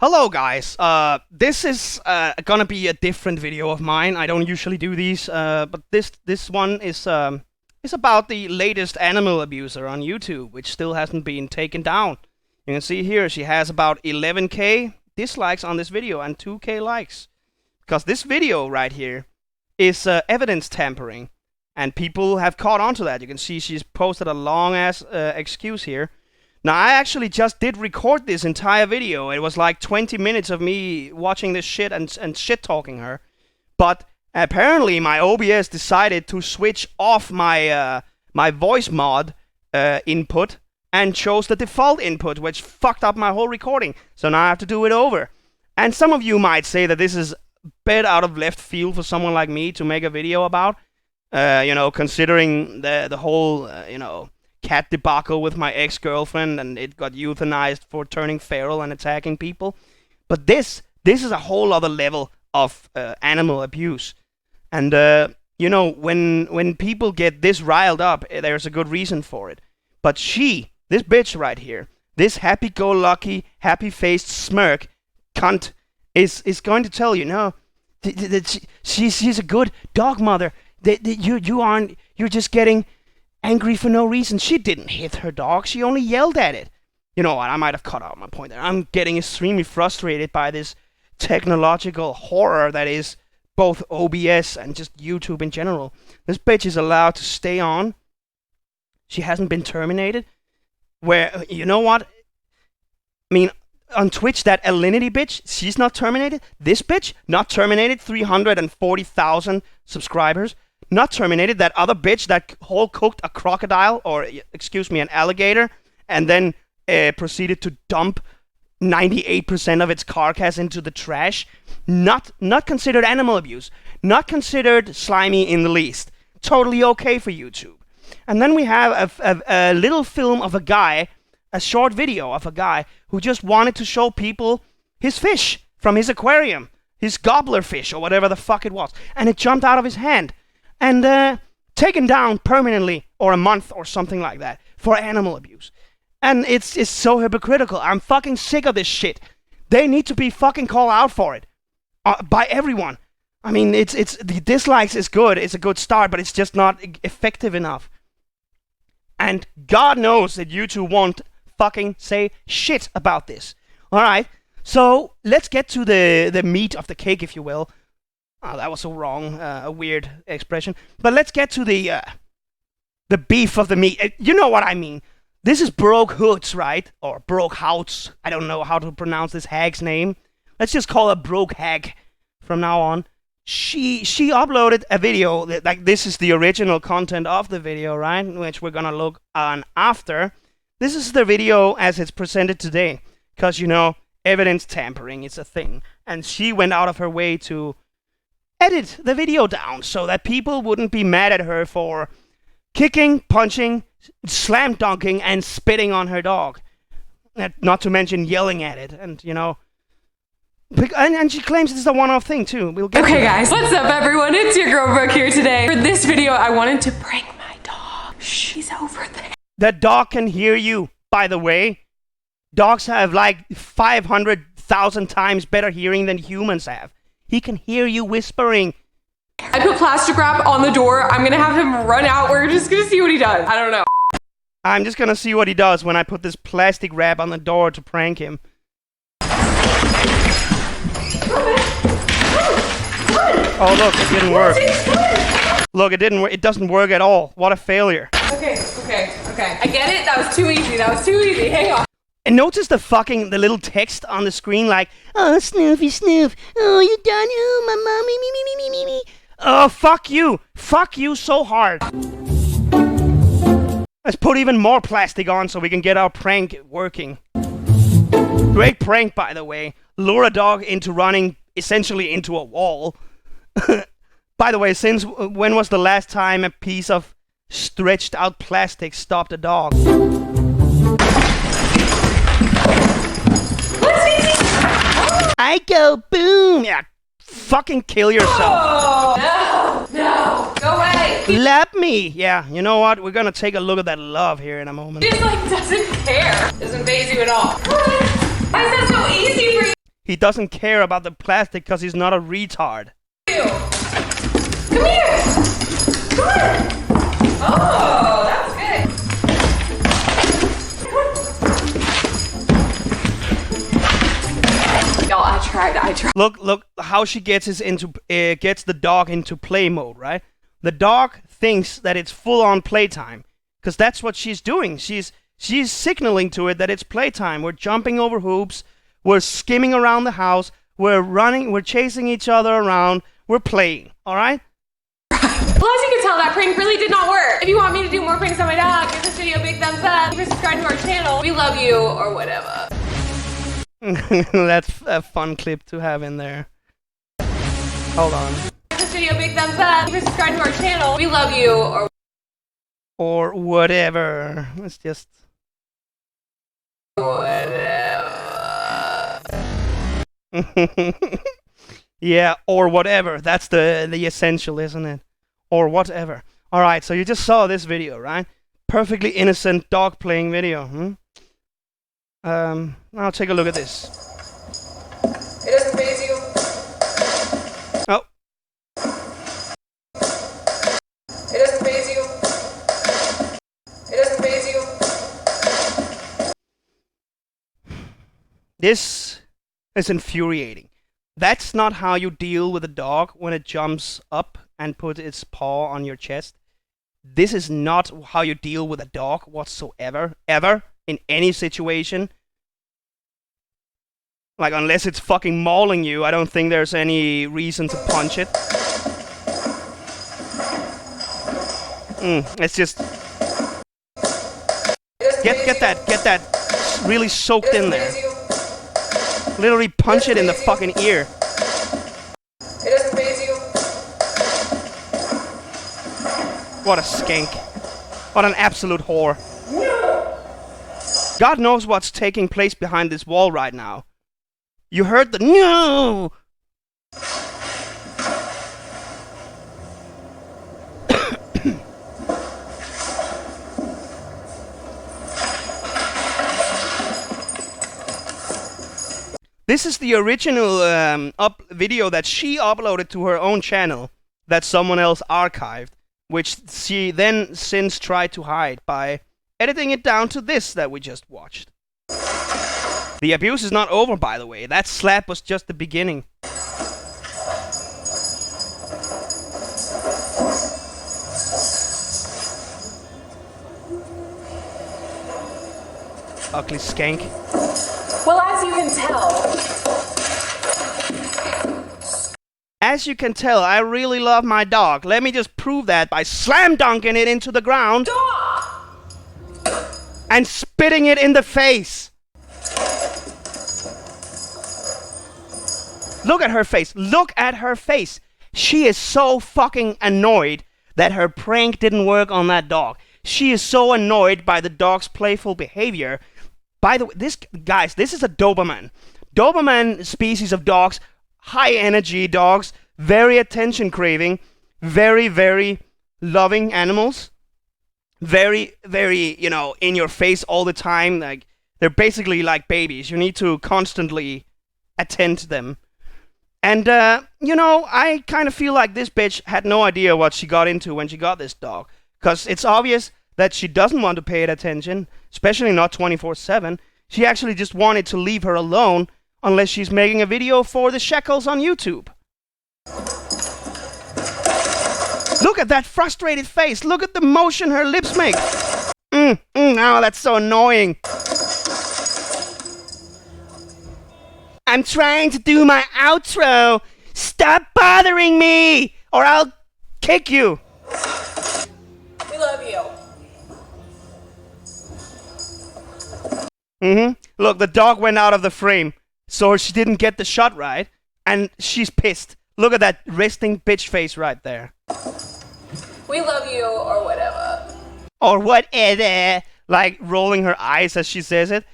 Hello guys, this is gonna be a different video of mine. I don't usually do these, but this one is about the latest animal abuser on YouTube, which still hasn't been taken down. You can see here she has about 11k dislikes on this video and 2k likes. Because this video right here is evidence tampering, and people have caught on to that. You can see she's posted a long ass excuse here. Now, I actually just did record this entire video. It was like 20 minutes of me watching this shit and shit-talking her. But apparently my OBS decided to switch off my my voice mod input and chose the default input, which fucked up my whole recording. So now I have to do it over. And some of you might say that this is a bit out of left field for someone like me to make a video about. You know, considering the whole, you know, cat debacle with my ex-girlfriend, and it got euthanized for turning feral and attacking people. But this is a whole other level of animal abuse. And you know, when people get this riled up, there's a good reason for it. But this bitch right here, this happy-go-lucky, happy-faced smirk cunt is going to tell you, no, she's a good dog mother. You're just getting angry for no reason. She didn't hit her dog, she only yelled at it. You know what, I might have cut out my point there. I'm getting extremely frustrated by this technological horror that is both OBS and just YouTube in general. This bitch is allowed to stay on. She hasn't been terminated. Where, you know what? I mean, on Twitch, that Alinity bitch, she's not terminated. This bitch, not terminated, 340,000 subscribers. Not terminated. That other bitch that whole cooked a crocodile, or excuse me, an alligator, and then proceeded to dump 98% of its carcass into the trash. Not considered animal abuse. Not considered slimy in the least. Totally okay for YouTube. And then we have a little film of a guy, a short video of a guy who just wanted to show people his fish from his aquarium, his gobbler fish or whatever the fuck it was, and it jumped out of his hand. And taken down permanently, or a month or something like that, for animal abuse. And it's so hypocritical. I'm fucking sick of this shit. They need to be fucking called out for it. By everyone. I mean, the dislikes is good, it's a good start, but it's just not effective enough. And God knows that YouTube won't fucking say shit about this. Alright, so let's get to the meat of the cake, if you will. Oh, that was so wrong, a weird expression. But let's get to the beef of the meat. You know what I mean. This is Brooke Houts, right? Or Brooke Houts. I don't know how to pronounce this hag's name. Let's just call her Brooke Hag from now on. She uploaded a video, like this is the original content of the video, right? Which we're gonna look on after. This is the video as it's presented today. Because, you know, evidence tampering is a thing. And she went out of her way to edit the video down so that people wouldn't be mad at her for kicking, punching, slam dunking, and spitting on her dog. Not to mention yelling at it, and you know. And she claims it's a one-off thing too. We'll get okay, guys, what's up, everyone? It's your girl Brooke here today. For this video, I wanted to prank my dog. She's over there. That dog can hear you, by the way. Dogs have like 500,000 times better hearing than humans have. He can hear you whispering. I put plastic wrap on the door. I'm gonna have him run out. We're just gonna see what he does. I don't know. I'm just gonna see what he does when I put this plastic wrap on the door to prank him. Oh look, it didn't work. Look, it didn't work. It doesn't work at all. What a failure. Okay. I get it. That was too easy. Hang on. And notice the little text on the screen like, oh, Snoofy Snoof, oh, you done, oh, my mommy, me. Oh, fuck you. Fuck you so hard. Let's put even more plastic on so we can get our prank working. Great prank, by the way. Lure a dog into running essentially into a wall. By the way, since when was the last time a piece of stretched out plastic stopped a dog? I go boom! Yeah, fucking kill yourself. Oh, no, go away. Love me. Yeah, you know what? We're gonna take a look at that love here in a moment. He just like doesn't care. Doesn't faze you at all. Why is that so easy for you? He doesn't care about the plastic because he's not a retard. Come here! Come here! Oh, that's good. Y'all, I tried. Look how she gets the dog into play mode, right? The dog thinks that it's full-on playtime, because that's what she's doing. She's signaling to it that it's playtime. We're jumping over hoops, we're skimming around the house, we're running, we're chasing each other around, we're playing, alright? Well, as you can tell, that prank really did not work. If you want me to do more pranks on my dog, give this video a big thumbs up. If you're subscribed to our channel, we love you, or whatever. That's a fun clip to have in there. Hold on. Give this video a big thumbs up. If you're subscribed to our channel, we love you, or whatever. It's just... whatever. Yeah, or whatever. That's the essential, isn't it? Or whatever. Alright, so you just saw this video, right? Perfectly innocent dog playing video, Now take a look at this. It doesn't faze you. Oh. It doesn't faze you. It doesn't faze you. This is infuriating. That's not how you deal with a dog when it jumps up and puts its paw on your chest. This is not how you deal with a dog whatsoever, ever, in any situation. Like, unless it's fucking mauling you, I don't think there's any reason to punch it. It's just... Get that really soaked in there. Literally punch it in the fucking ear. It doesn't faze you. What a skank. What an absolute whore. God knows what's taking place behind this wall right now. You heard the no! This is the original video that she uploaded to her own channel that someone else archived, which she then since tried to hide by editing it down to this that we just watched. The abuse is not over, by the way. That slap was just the beginning. Ugly skank. Well, as you can tell. As you can tell, I really love my dog. Let me just prove that by slam dunking it into the ground. Dog! And spitting it in the face. Look at her face. Look at her face. She is so fucking annoyed that her prank didn't work on that dog. She is so annoyed by the dog's playful behavior. By the way, this is a Doberman. Doberman species of dogs, high energy dogs, very attention craving, very, very loving animals. Very, very, in your face all the time. Like, they're basically like babies. You need to constantly attend to them. And, I kind of feel like this bitch had no idea what she got into when she got this dog. Because it's obvious that she doesn't want to pay it attention, especially not 24/7. She actually just wanted to leave her alone, unless she's making a video for the shekels on YouTube. Look at that frustrated face. Look at the motion her lips make. Oh, that's so annoying. I'm trying to do my outro. Stop bothering me, or I'll kick you. We love you. Look, the dog went out of the frame, so she didn't get the shot right, and she's pissed. Look at that resting bitch face right there. We love you, or whatever. Or whatever. Like, rolling her eyes as she says it.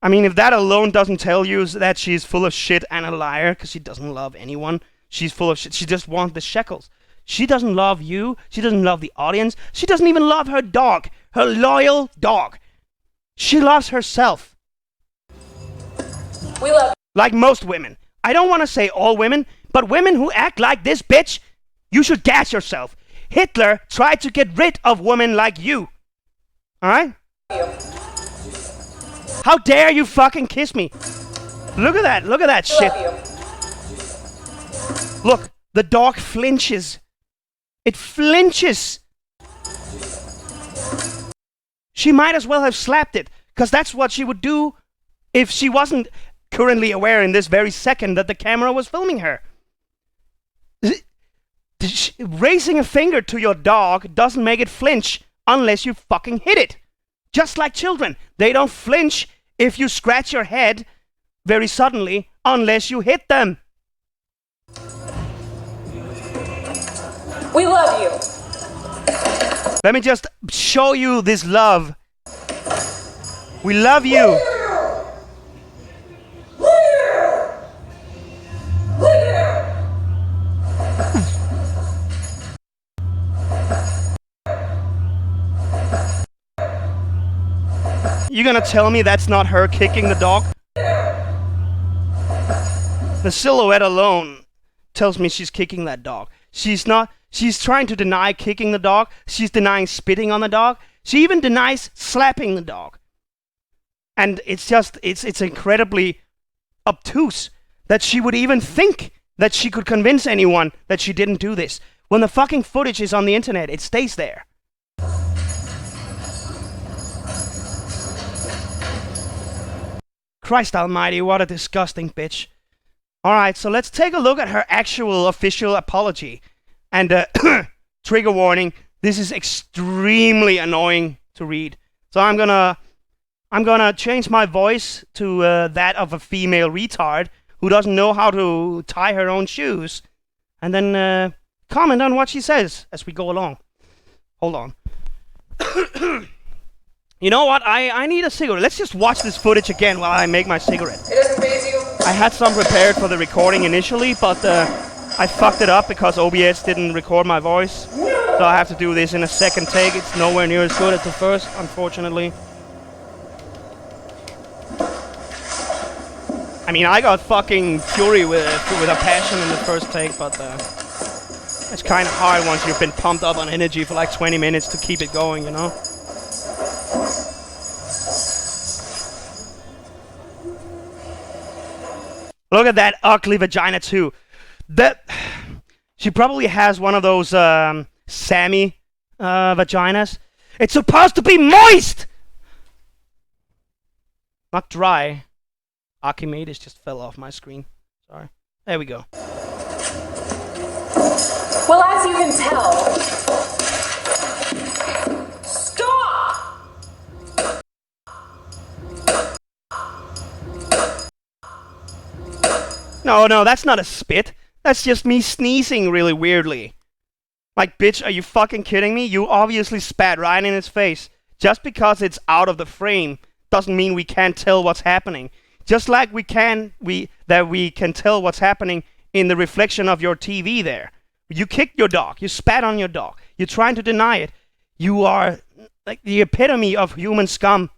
I mean, if that alone doesn't tell you that she's full of shit and a liar, because she doesn't love anyone, she's full of shit. She just wants the shekels. She doesn't love you. She doesn't love the audience. She doesn't even love her dog. Her loyal dog. She loves herself. We love Like most women. I don't want to say all women, but women who act like this bitch, you should gas yourself. Hitler tried to get rid of women like you. Alright? How dare you fucking kiss me? Look at that shit. Look, the dog flinches. It flinches. She might as well have slapped it, because that's what she would do if she wasn't currently aware in this very second that the camera was filming her. Raising a finger to your dog doesn't make it flinch unless you fucking hit it. Just like children, they don't flinch if you scratch your head very suddenly unless you hit them. We love you. Let me just show you this love. We love you. You gonna tell me that's not her kicking the dog? The silhouette alone tells me she's kicking that dog. She's not. She's trying to deny kicking the dog. She's denying spitting on the dog. She even denies slapping the dog. And it's just, it's incredibly obtuse that she would even think that she could convince anyone that she didn't do this. When the fucking footage is on the internet, it stays there. Christ almighty, what a disgusting bitch. Alright, so let's take a look at her actual official apology. And trigger warning, this is extremely annoying to read. So I'm gonna change my voice to that of a female retard who doesn't know how to tie her own shoes. And then comment on what she says as we go along. Hold on. You know what? I need a cigarette. Let's just watch this footage again while I make my cigarette. It doesn't faze you. I had some prepared for the recording initially, but I fucked it up because OBS didn't record my voice. So I have to do this in a second take. It's nowhere near as good as the first, unfortunately. I mean, I got fucking fury with a passion in the first take, but it's kind of hard once you've been pumped up on energy for like 20 minutes to keep it going, you know? Look at that ugly vagina too. She probably has one of those Sammy vaginas. It's supposed to be moist, not dry. Archimedes just fell off my screen. Sorry. There we go. Well, as you can tell. Stop! No, that's not a spit. That's just me sneezing really weirdly. Like, bitch, are you fucking kidding me? You obviously spat right in his face. Just because it's out of the frame doesn't mean we can't tell what's happening. Just like we can tell what's happening in the reflection of your TV there. You kicked your dog. You spat on your dog. You're trying to deny it. You are like the epitome of human scum.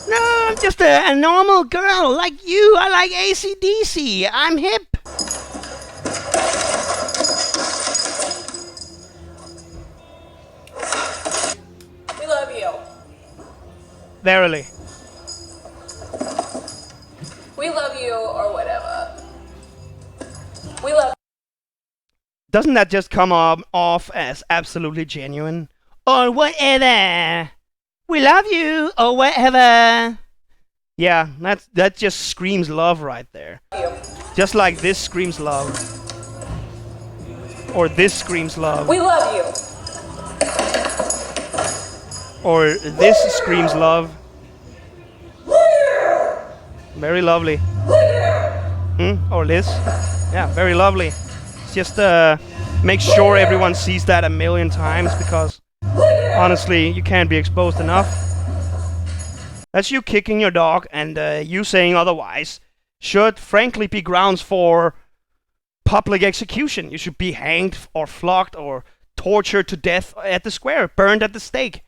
No, I'm just a normal girl like you. I like AC/DC. I'm hip. We love you. Verily. We love you or whatever. We love. Doesn't that just come off as absolutely genuine? Or whatever. We love you or whatever. Yeah, that just screams love right there. Just like this screams love. Or this screams love. We love you. Or this screams love. Very lovely. Or this. Yeah, very lovely. Just make sure everyone sees that a million times, because honestly, you can't be exposed enough. That's you kicking your dog, and you saying otherwise should frankly be grounds for public execution. You should be hanged or flogged or tortured to death at the square, burned at the stake.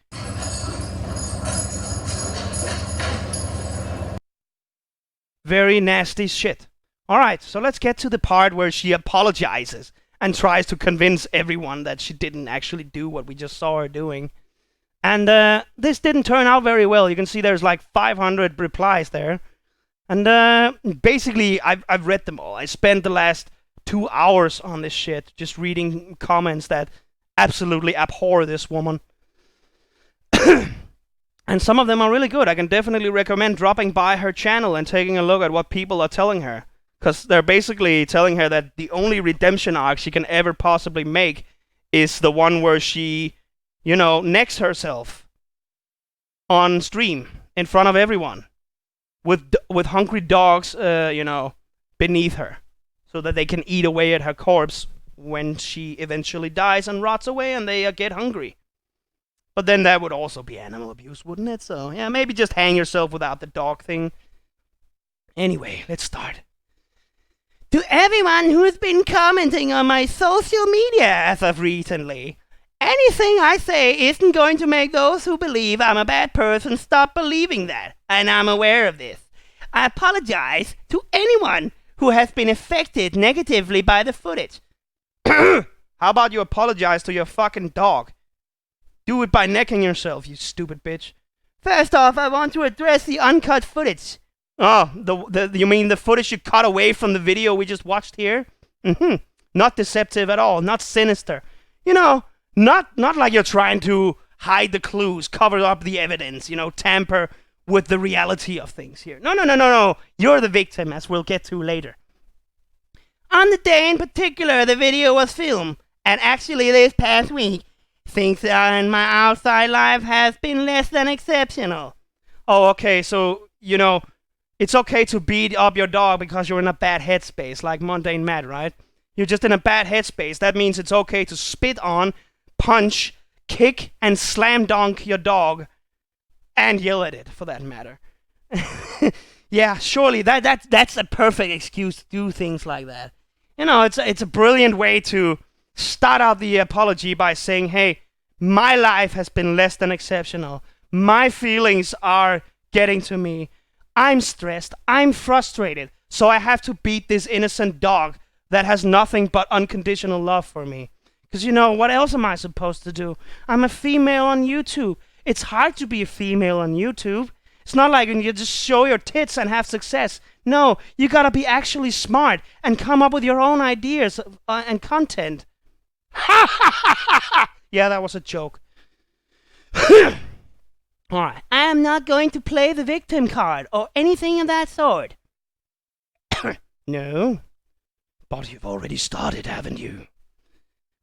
very nasty shit. Alright, so let's get to the part where she apologizes and tries to convince everyone that she didn't actually do what we just saw her doing. And this didn't turn out very well. You can see there's like 500 replies there. And basically, I've read them all. I spent the last 2 hours on this shit, just reading comments that absolutely abhor this woman. And some of them are really good. I can definitely recommend dropping by her channel and taking a look at what people are telling her. Because they're basically telling her that the only redemption arc she can ever possibly make is the one where she, you know, necks herself on stream in front of everyone with hungry dogs, you know, beneath her, so that they can eat away at her corpse when she eventually dies and rots away and they get hungry. But then that would also be animal abuse, wouldn't it? So, yeah, maybe just hang yourself without the dog thing. Anyway, let's start. To everyone who has been commenting on my social media as of recently, anything I say isn't going to make those who believe I'm a bad person stop believing that, and I'm aware of this. I apologize to anyone who has been affected negatively by the footage. How about you apologize to your fucking dog? Do it by necking yourself, you stupid bitch. First off, I want to address the uncut footage. Oh, you mean the footage you cut away from the video we just watched here? Not deceptive at all, not sinister. You know, not like you're trying to hide the clues, cover up the evidence, you know, tamper with the reality of things here. No. You're the victim, as we'll get to later. On the day in particular the video was filmed, and actually this past week, things in my outside life has been less than exceptional. Oh, okay, so, you know, it's okay to beat up your dog because you're in a bad headspace, like Mundane Matt, right? You're just in a bad headspace. That means it's okay to spit on, punch, kick, and slam dunk your dog, and yell at it, for that matter. Yeah, surely that's a perfect excuse to do things like that. You know, it's a brilliant way to start out the apology by saying, hey, my life has been less than exceptional. My feelings are getting to me. I'm stressed. I'm frustrated. So I have to beat this innocent dog that has nothing but unconditional love for me. Because, you know, what else am I supposed to do? I'm a female on YouTube. It's hard to be a female on YouTube. It's not like you just show your tits and have success. No, you gotta be actually smart and come up with your own ideas and content. Ha ha ha ha ha! Yeah, that was a joke. Alright, I am not going to play the victim card or anything of that sort. No? But you've already started, haven't you?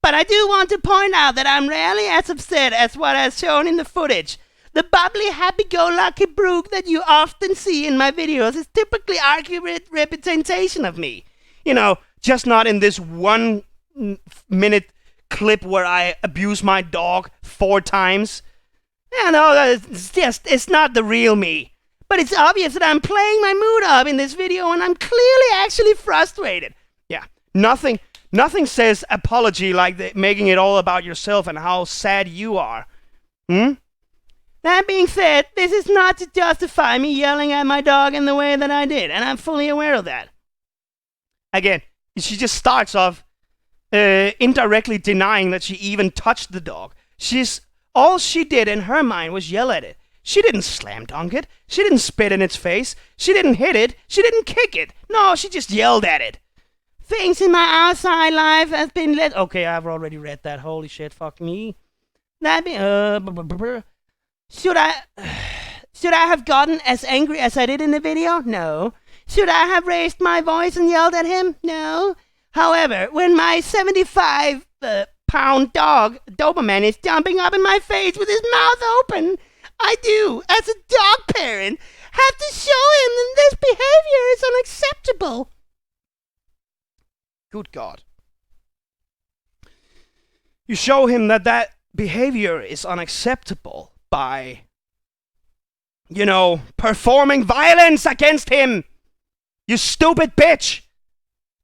But I do want to point out that I'm rarely as upset as what is shown in the footage. The bubbly, happy-go-lucky Brooke that you often see in my videos is typically accurate representation of me. You know, just not in this 1 minute clip where I abuse my dog 4 times. Yeah, no, it's not the real me. But it's obvious that I'm playing my mood up in this video and I'm clearly actually frustrated. Yeah, nothing says apology like making it all about yourself and how sad you are. That being said, this is not to justify me yelling at my dog in the way that I did, and I'm fully aware of that. Again, she just starts off indirectly denying that she even touched the dog. All she did in her mind was yell at it. She didn't slam dunk it. She didn't spit in its face. She didn't hit it. She didn't kick it. No, she just yelled at it. Things in my outside life has been Okay, I've already read that. Holy shit, fuck me. Should I have gotten as angry as I did in the video? No. Should I have raised my voice and yelled at him? No. However, when my 75-pound dog, Doberman, is jumping up in my face with his mouth open, I do, as a dog parent, have to show him that this behavior is unacceptable. Good God. You show him that behavior is unacceptable by, you know, performing violence against him. You stupid bitch.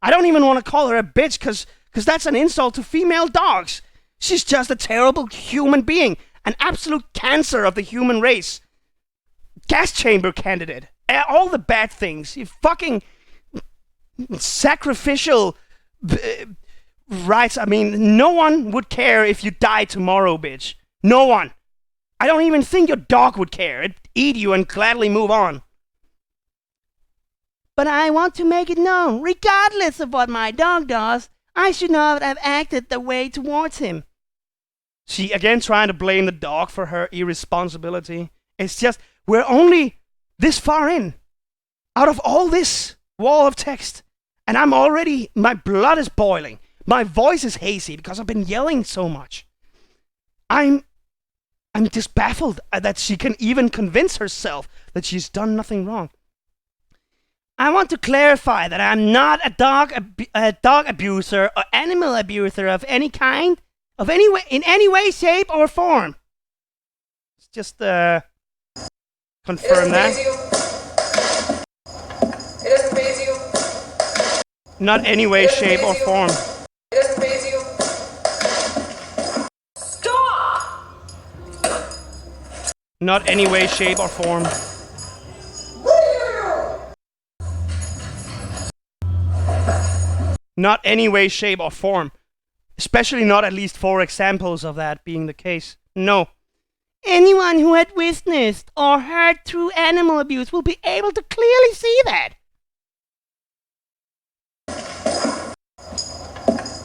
I don't even want to call her a bitch because that's an insult to female dogs. She's just a terrible human being, an absolute cancer of the human race. Gas chamber candidate. all the bad things. You fucking sacrificial rights. I mean, no one would care if you die tomorrow, bitch. No one. I don't even think your dog would care. It'd eat you and gladly move on. But I want to make it known, regardless of what my dog does, I should not have acted the way towards him. She again trying to blame the dog for her irresponsibility. It's just, we're only this far in. Out of all this wall of text. And I'm already, my blood is boiling. My voice is hazy because I've been yelling so much. I'm just baffled that she can even convince herself that she's done nothing wrong. I want to clarify that I'm not a dog abuser or animal abuser of any kind, of any way, in any way, shape, or form. Let's just confirm that. It doesn't faze you. Not any way, shape, or form. It doesn't faze you. Stop! Not any way, shape, or form. Not any way, shape, or form. Especially not at least 4 examples of that being the case. No. Anyone who had witnessed or heard true animal abuse will be able to clearly see that.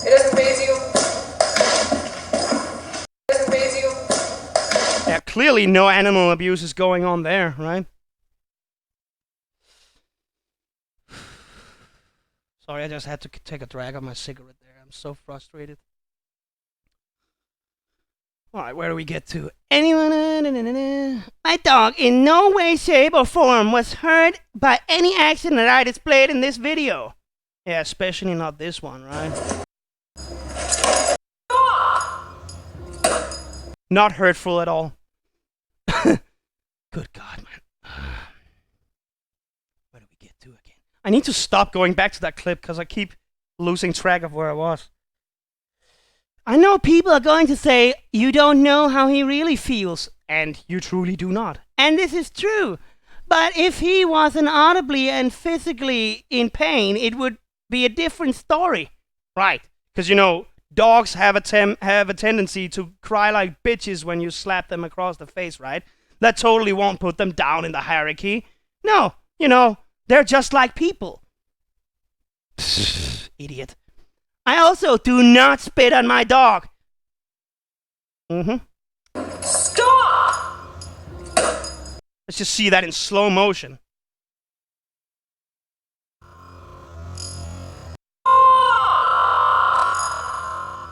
It doesn't faze you. It doesn't faze you. Yeah, clearly no animal abuse is going on there, right? Sorry, I just had to take a drag of my cigarette there. I'm so frustrated. Alright, where do we get to? Anyone? My dog in no way, shape, or form was hurt by any action that I displayed in this video. Yeah, especially not this one, right? Not hurtful at all. Good God, man. Where do we get to again? I need to stop going back to that clip because I keep losing track of where I was. I know people are going to say, you don't know how he really feels, and you truly do not. And this is true. But if he wasn't audibly and physically in pain, it would be a different story. Right. Because, you know, dogs have a tendency to cry like bitches when you slap them across the face, right? That totally won't put them down in the hierarchy. No, you know, they're just like people. Idiot. I also do not spit on my dog. Stop! Let's just see that in slow motion.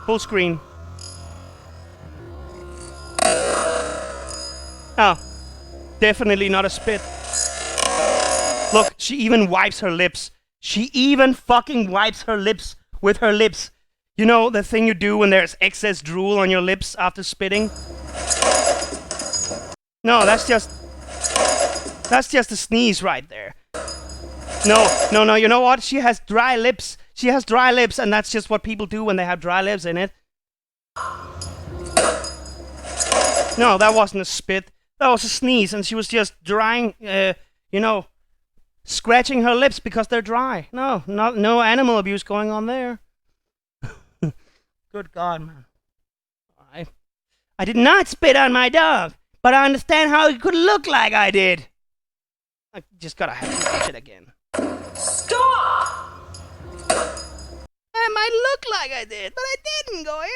Full screen. Oh, definitely not a spit. Look, she even wipes her lips. She even fucking wipes her lips with her lips. You know the thing you do when there's excess drool on your lips after spitting? No, that's just a sneeze right there. No, you know what? She has dry lips. She has dry lips, and that's just what people do when they have dry lips in it. No, that wasn't a spit. That was a sneeze, and she was just drying, you know, scratching her lips because they're dry. No animal abuse going on there. Good God, man. I did not spit on my dog, but I understand how it could look like I did. I just gotta have to watch it again. Stop! I might look like I did, but I didn't, go him.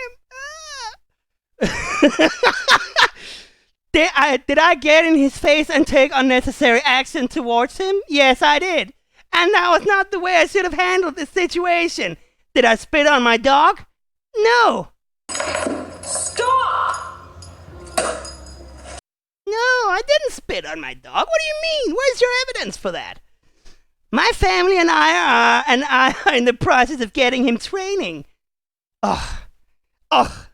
Did I get in his face and take unnecessary action towards him? Yes, I did. And that was not the way I should have handled the situation. Did I spit on my dog? No. Stop! No, I didn't spit on my dog. What do you mean? Where's your evidence for that? My family and I are in the process of getting him training.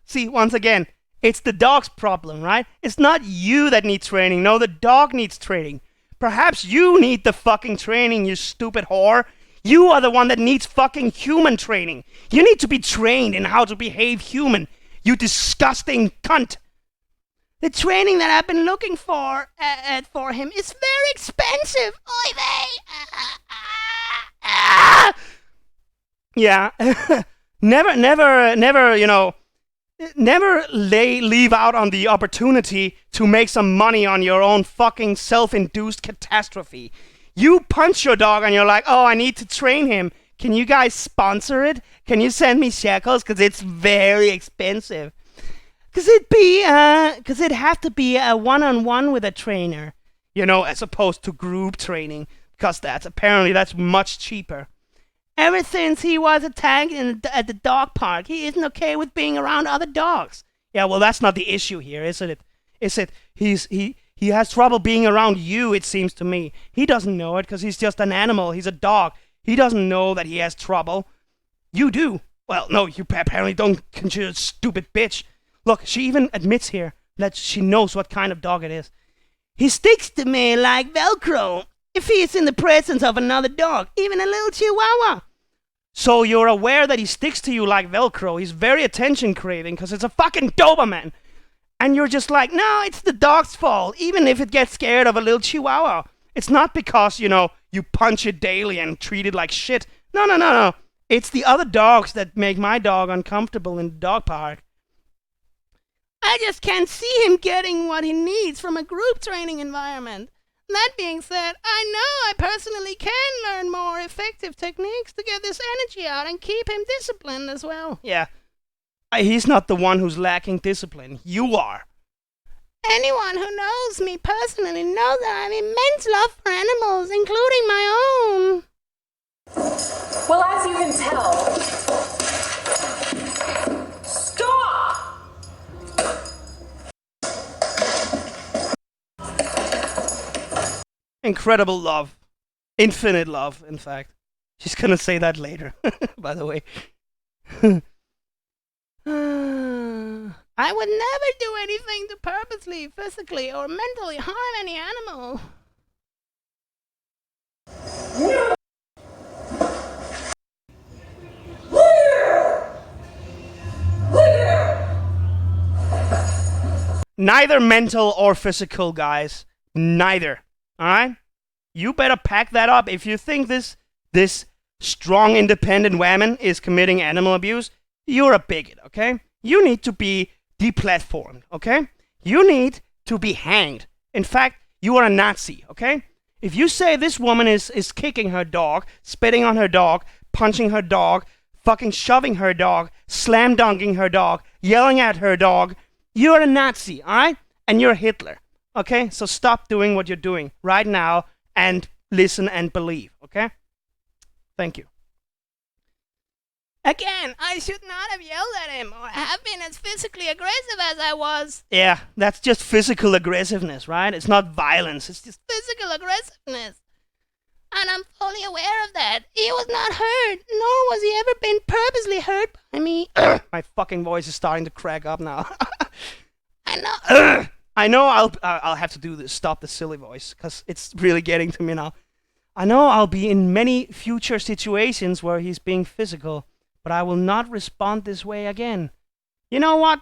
See, once again, it's the dog's problem, right? It's not you that needs training. No, the dog needs training. Perhaps you need the fucking training, you stupid whore. You are the one that needs fucking human training. You need to be trained in how to behave human, you disgusting cunt. The training that I've been looking for him is very expensive. expensive. Oy vey. Yeah. never, you know, never leave out on the opportunity to make some money on your own fucking self-induced catastrophe. You punch your dog and you're like, oh, I need to train him. Can you guys sponsor it? Can you send me shekels? Because it's very expensive. Because it'd have to be a one-on-one with a trainer, you know, as opposed to group training. Because that's much cheaper. Ever since he was attacked at the dog park, he isn't okay with being around other dogs. Yeah, well, that's not the issue here, is it? Is it he has trouble being around you, it seems to me. He doesn't know it because he's just an animal. He's a dog. He doesn't know that he has trouble. You do. Well, no, you apparently don't, you stupid bitch. Look, she even admits here that she knows what kind of dog it is. He sticks to me like Velcro if he is in the presence of another dog, even a little chihuahua. So you're aware that he sticks to you like Velcro. He's very attention craving because it's a fucking Doberman. And you're just like, no, it's the dog's fault, even if it gets scared of a little chihuahua. It's not because, you know, you punch it daily and treat it like shit. No. It's the other dogs that make my dog uncomfortable in the dog park. I just can't see him getting what he needs from a group training environment. That being said, I know I personally can learn more effective techniques to get this energy out and keep him disciplined as well. Yeah. He's not the one who's lacking discipline. You are. Anyone who knows me personally knows that I have immense love for animals, including my own. Well, as you can tell, stop! Incredible love. Infinite love, in fact. She's gonna say that later, by the way. I would never do anything to purposely, physically, or mentally harm any animal. Neither mental or physical, guys. Neither. Alright? You better pack that up. If you think this strong, independent woman is committing animal abuse, you're a bigot, okay? You need to be deplatformed, okay? You need to be hanged. In fact, you are a Nazi, okay? If you say this woman is kicking her dog, spitting on her dog, punching her dog, fucking shoving her dog, slam dunking her dog, yelling at her dog, you're a Nazi, alright? And you're Hitler, okay? So stop doing what you're doing right now and listen and believe, okay? Thank you. Again, I should not have yelled at him or have been as physically aggressive as I was. Yeah, that's just physical aggressiveness, right? It's not violence, it's just physical aggressiveness. And I'm fully aware of that. He was not hurt, nor was he ever been purposely hurt by me. My fucking voice is starting to crack up now. I know I'll have to do this, stop the silly voice, because it's really getting to me now. I know I'll be in many future situations where he's being physical, but I will not respond this way again. You know what?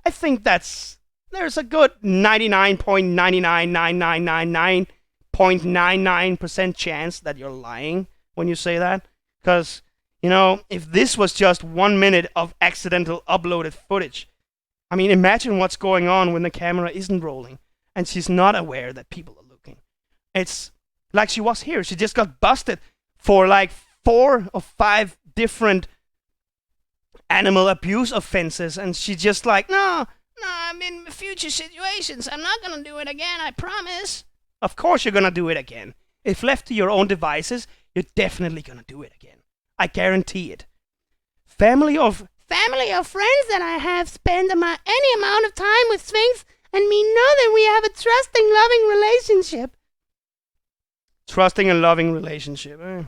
I think there's a good 99.99999.99% chance that you're lying when you say that. Because, you know, if this was just 1 minute of accidental uploaded footage, I mean, imagine what's going on when the camera isn't rolling and she's not aware that people are looking. It's like she was here. She just got busted for like 4 or 5 different animal abuse offenses, and she just like, no, I'm in future situations. I'm not gonna do it again, I promise. Of course you're gonna do it again. If left to your own devices, you're definitely gonna do it again. I guarantee it. Family of friends that I have spent any amount of time with Sphinx and me know that we have a trusting, loving relationship. Trusting and loving relationship, eh?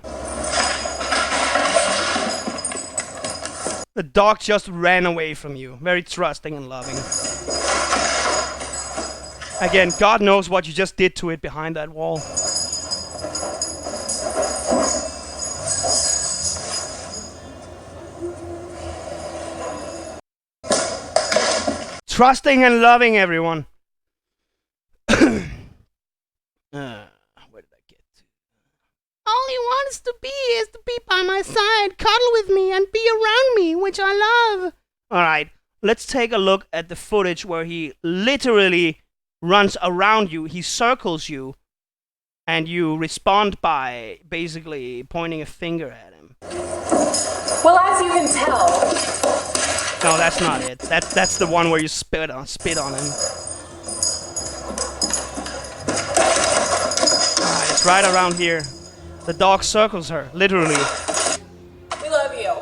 The dog just ran away from you. Very trusting and loving. Again, God knows what you just did to it behind that wall. Trusting and loving, everyone. Where did I wants to be is to be by my side, cuddle with me, and be around me, which I love. Alright, let's take a look at the footage where he literally runs around you, he circles you, and you respond by basically pointing a finger at him. Well, as you can tell... No, that's not it. That's the one where you spit on him. Alright, it's right around here. The dog circles her, literally. We love you.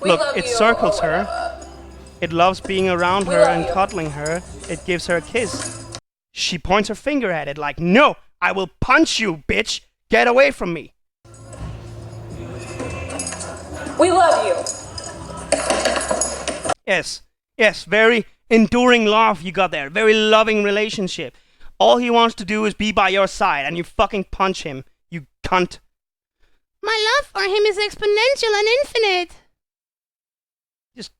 Look, it circles her. It loves being around her and cuddling her. It gives her a kiss. She points her finger at it like, no, I will punch you, bitch. Get away from me. We love you. Yes, very enduring love you got there. Very loving relationship. All he wants to do is be by your side, and you fucking punch him, you cunt. My love for him is exponential and infinite. Just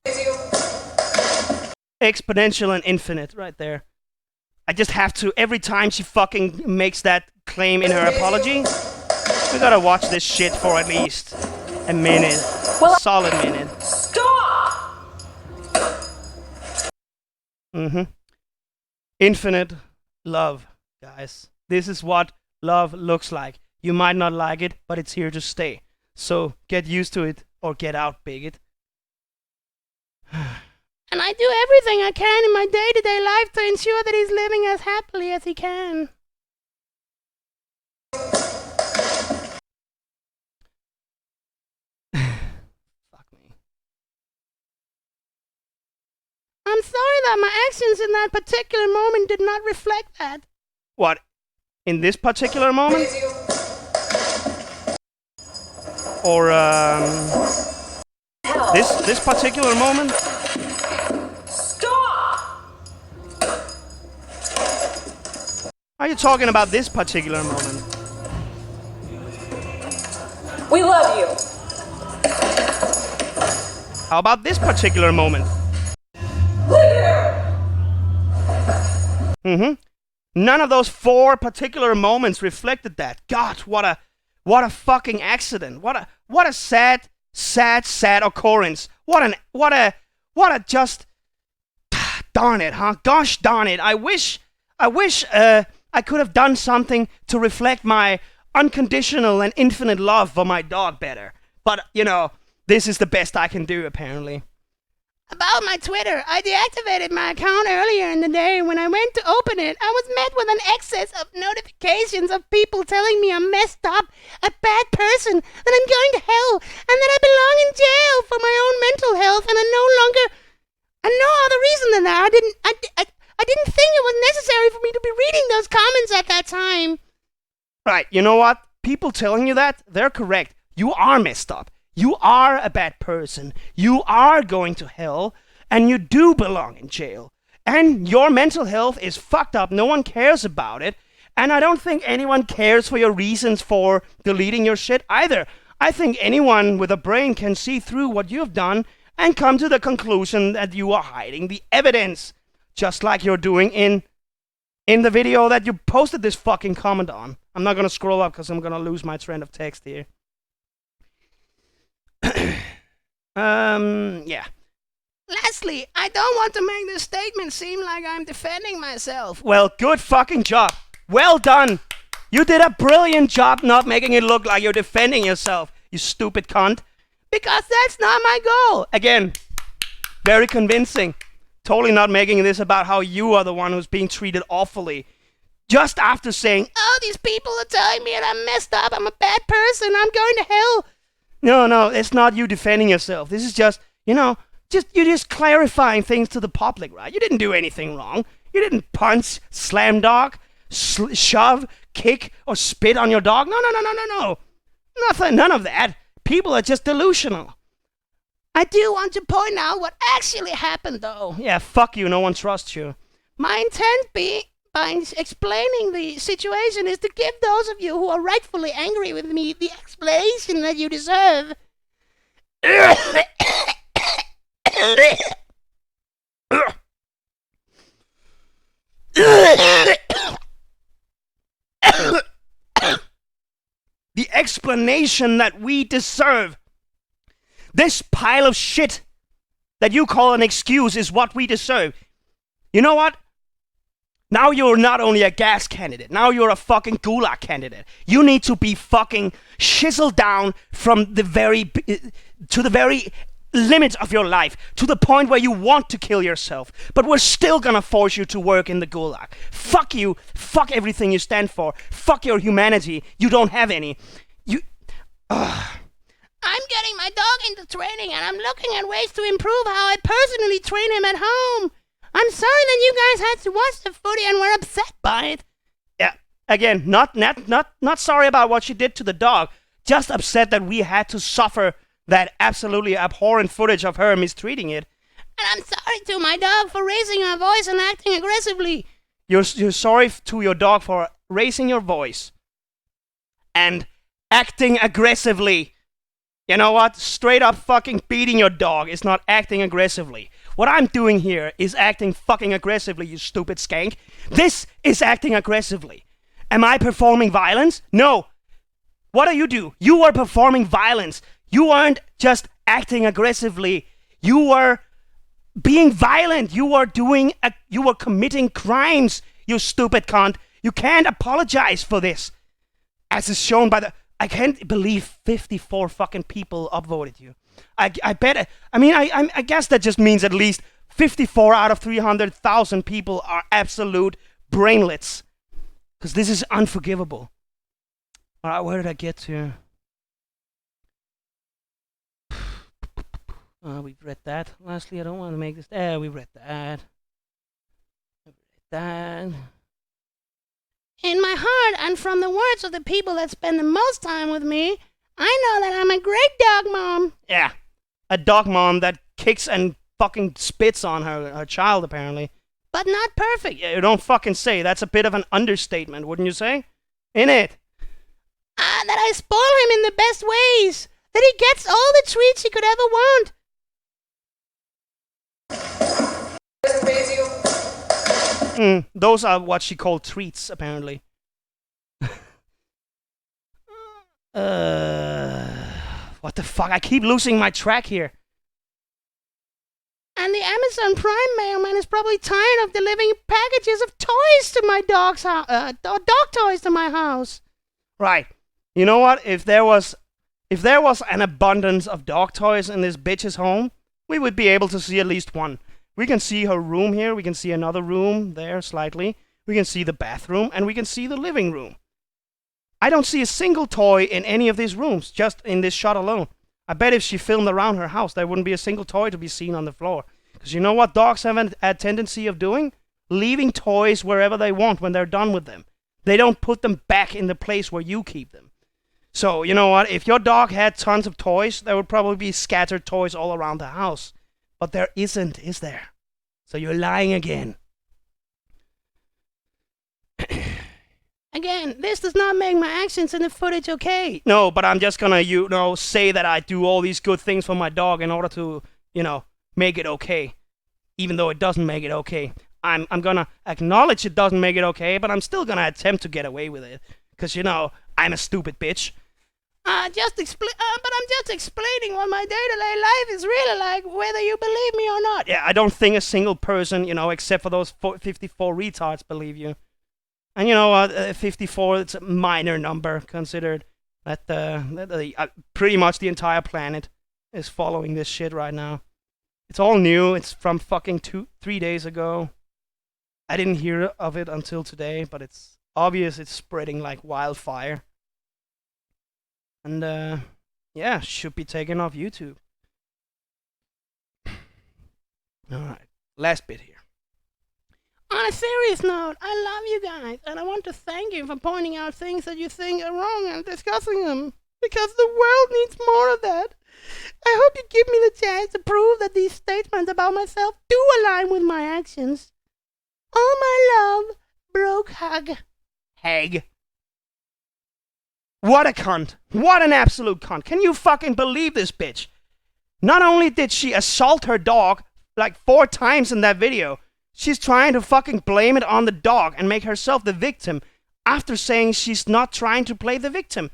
exponential and infinite, right there. I just have to, every time she fucking makes that claim in her apology, we gotta watch this shit for at least a minute. Well, solid minute. Stop! Infinite love, guys. This is what love looks like. You might not like it, but it's here to stay. So get used to it or get out, bigot. And I do everything I can in my day-to-day life to ensure that he's living as happily as he can. Fuck me. I'm sorry that my actions in that particular moment did not reflect that. What? In this particular moment? Or, this particular moment? Stop! Are you talking about this particular moment? We love you. How about this particular moment? None of those 4 particular moments reflected that. God, what a fucking accident. What a sad occurrence. What a just darn it, huh? Gosh darn it. I wish I could have done something to reflect my unconditional and infinite love for my dog better. But, you know, this is the best I can do, apparently. About my Twitter, I deactivated my account earlier in the day. When I went to open it, I was met with an excess of notifications of people telling me I'm messed up, a bad person, that I'm going to hell, and that I belong in jail for my own mental health, and no other reason than that. I didn't think it was necessary for me to be reading those comments at that time. Right, you know what? People telling you that, they're correct. You are messed up. You are a bad person. You are going to hell, and you do belong in jail. And your mental health is fucked up. No one cares about it. And I don't think anyone cares for your reasons for deleting your shit either. I think anyone with a brain can see through what you've done and come to the conclusion that you are hiding the evidence. Just like you're doing in the video that you posted this fucking comment on. I'm not going to scroll up because I'm going to lose my trend of text here. Yeah. Lastly, I don't want to make this statement seem like I'm defending myself. Well, good fucking job. Well done. You did a brilliant job not making it look like you're defending yourself, you stupid cunt. Because that's not my goal. Again, very convincing. Totally not making this about how you are the one who's being treated awfully. Just after saying, oh, these people are telling me that I'm messed up, I'm a bad person, I'm going to hell. No, it's not you defending yourself. This is just, you're just clarifying things to the public, right? You didn't do anything wrong. You didn't punch, slam dog, shove, kick, or spit on your dog. No. Nothing, none of that. People are just delusional. I do want to point out what actually happened, though. Yeah, fuck you. No one trusts you. My intent by explaining the situation is to give those of you who are rightfully angry with me the explanation that you deserve. explanation that we deserve. This pile of shit that you call an excuse is what we deserve. You know what? Now you're not only a gas candidate, now you're a fucking gulag candidate. You need to be fucking chiseled down from the very limit of your life, to the point where you want to kill yourself. But we're still gonna force you to work in the gulag. Fuck you. Fuck everything you stand for. Fuck your humanity. You don't have any. I'm getting my dog into training, and I'm looking at ways to improve how I personally train him at home. I'm sorry that you guys had to watch the footy and were upset by it. Yeah, again, not sorry about what she did to the dog. Just upset that we had to suffer that absolutely abhorrent footage of her mistreating it. And I'm sorry to my dog for raising her voice and acting aggressively. You're sorry to your dog for raising your voice and acting aggressively. You know what? Straight up fucking beating your dog is not acting aggressively. What I'm doing here is acting fucking aggressively, you stupid skank. This is acting aggressively. Am I performing violence? No. What do? You are performing violence. You weren't just acting aggressively. You were being violent. You were committing crimes, you stupid cunt. You can't apologize for this. As is shown by the... I can't believe 54 fucking people upvoted you. I bet... I guess that just means at least 54 out of 300,000 people are absolute brainlets. Because this is unforgivable. Alright, where did I get to? We've read that. Lastly, I don't want to make this... we read that. In my heart, and from the words of the people that spend the most time with me, I know that I'm a great dog mom. Yeah, a dog mom that kicks and fucking spits on her child, apparently. But not perfect. Yeah, you don't fucking say. That's a bit of an understatement, wouldn't you say? Innit? That I spoil him in the best ways. That he gets all the treats he could ever want. Those are what she called treats, apparently. What the fuck? I keep losing my track here. And the Amazon Prime mailman is probably tired of delivering packages of toys to my dog's house, dog toys to my house. Right. You know what? If there was an abundance of dog toys in this bitch's home, we would be able to see at least one. We can see her room here, we can see another room there slightly, we can see the bathroom, and we can see the living room. I don't see a single toy in any of these rooms, just in this shot alone. I bet if she filmed around her house, there wouldn't be a single toy to be seen on the floor. Because you know what dogs have a tendency of doing? Leaving toys wherever they want when they're done with them. They don't put them back in the place where you keep them. So, you know what? If your dog had tons of toys, there would probably be scattered toys all around the house. But there isn't, is there? So you're lying again. Again, this does not make my actions in the footage okay. No, but I'm just gonna, say that I do all these good things for my dog in order to, make it okay. Even though it doesn't make it okay. I'm gonna acknowledge it doesn't make it okay, but I'm still gonna attempt to get away with it. Because, I'm a stupid bitch. But I'm just explaining what my day-to-day life is really like, whether you believe me or not. Yeah, I don't think a single person, except for those 54 retards, believe you. And you know what, 54, it's a minor number, considered that pretty much the entire planet is following this shit right now. It's all new, it's from fucking 3 days ago. I didn't hear of it until today, but it's obvious it's spreading like wildfire. And, should be taken off YouTube. Alright, last bit here. On a serious note, I love you guys, and I want to thank you for pointing out things that you think are wrong and discussing them. Because the world needs more of that. I hope you give me the chance to prove that these statements about myself do align with my actions. All my love, Brooke Hag. What a cunt. What an absolute cunt. Can you fucking believe this bitch? Not only did she assault her dog like 4 times in that video, she's trying to fucking blame it on the dog and make herself the victim after saying she's not trying to play the victim.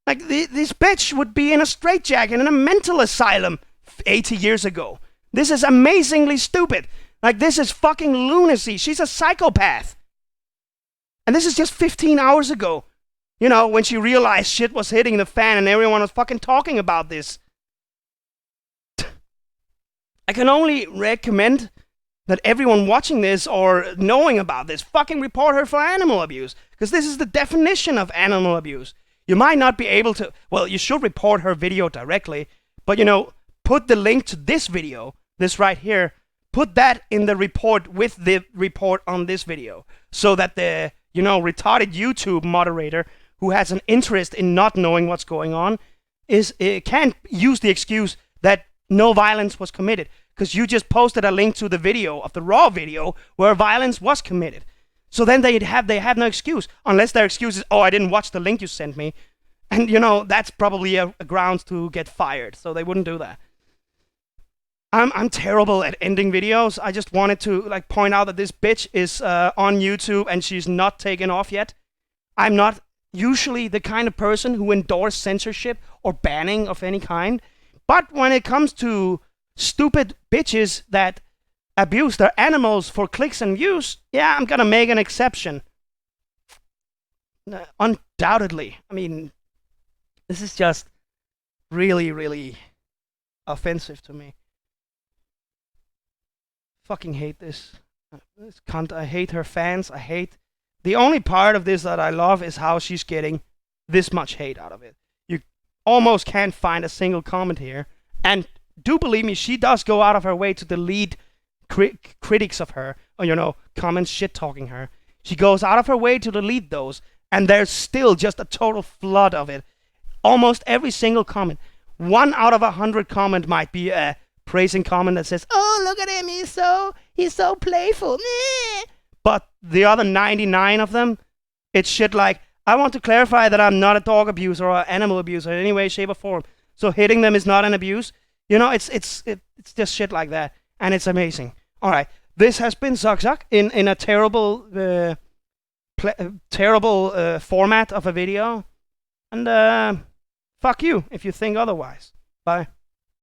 Like, this bitch would be in a straitjacket in a mental asylum 80 years ago. This is amazingly stupid. Like, this is fucking lunacy. She's a psychopath. And this is just 15 hours ago. You know, when she realized shit was hitting the fan and everyone was fucking talking about this. I can only recommend that everyone watching this or knowing about this fucking report her for animal abuse. Because this is the definition of animal abuse. You might not be able to... Well, you should report her video directly. But, you know, put the link to this video, this right here, put that in the report with the report on this video. So that the, you know, retarded YouTube moderator who has an interest in not knowing what's going on can't use the excuse that no violence was committed. Because you just posted a link to the video of the raw video where violence was committed. So then they have no excuse. Unless their excuse is, oh, I didn't watch the link you sent me. And, you know, that's probably a grounds to get fired. So they wouldn't do that. I'm terrible at ending videos. I just wanted to, like, point out that this bitch is on YouTube and she's not taken off yet. I'm not usually the kind of person who endorses censorship or banning of any kind. But when it comes to stupid bitches that abuse their animals for clicks and views, yeah, I'm gonna make an exception. Undoubtedly. I mean, this is just really, really offensive to me. Fucking hate this. This cunt. I hate her fans. I hate... The only part of this that I love is how she's getting this much hate out of it. You almost can't find a single comment here. And do believe me, she does go out of her way to delete critics of her, or, you know, comments shit-talking her. She goes out of her way to delete those, and there's still just a total flood of it. Almost every single comment. 1 out of 100 comment might be a praising comment that says, oh, look at him, he's so playful. But the other 99 of them, it's shit like, I want to clarify that I'm not a dog abuser or animal abuser in any way, shape, or form. So hitting them is not an abuse. You know, it's just shit like that. And it's amazing. Alright, this has been Zuck Zuck in a terrible format of a video. And fuck you if you think otherwise. Bye.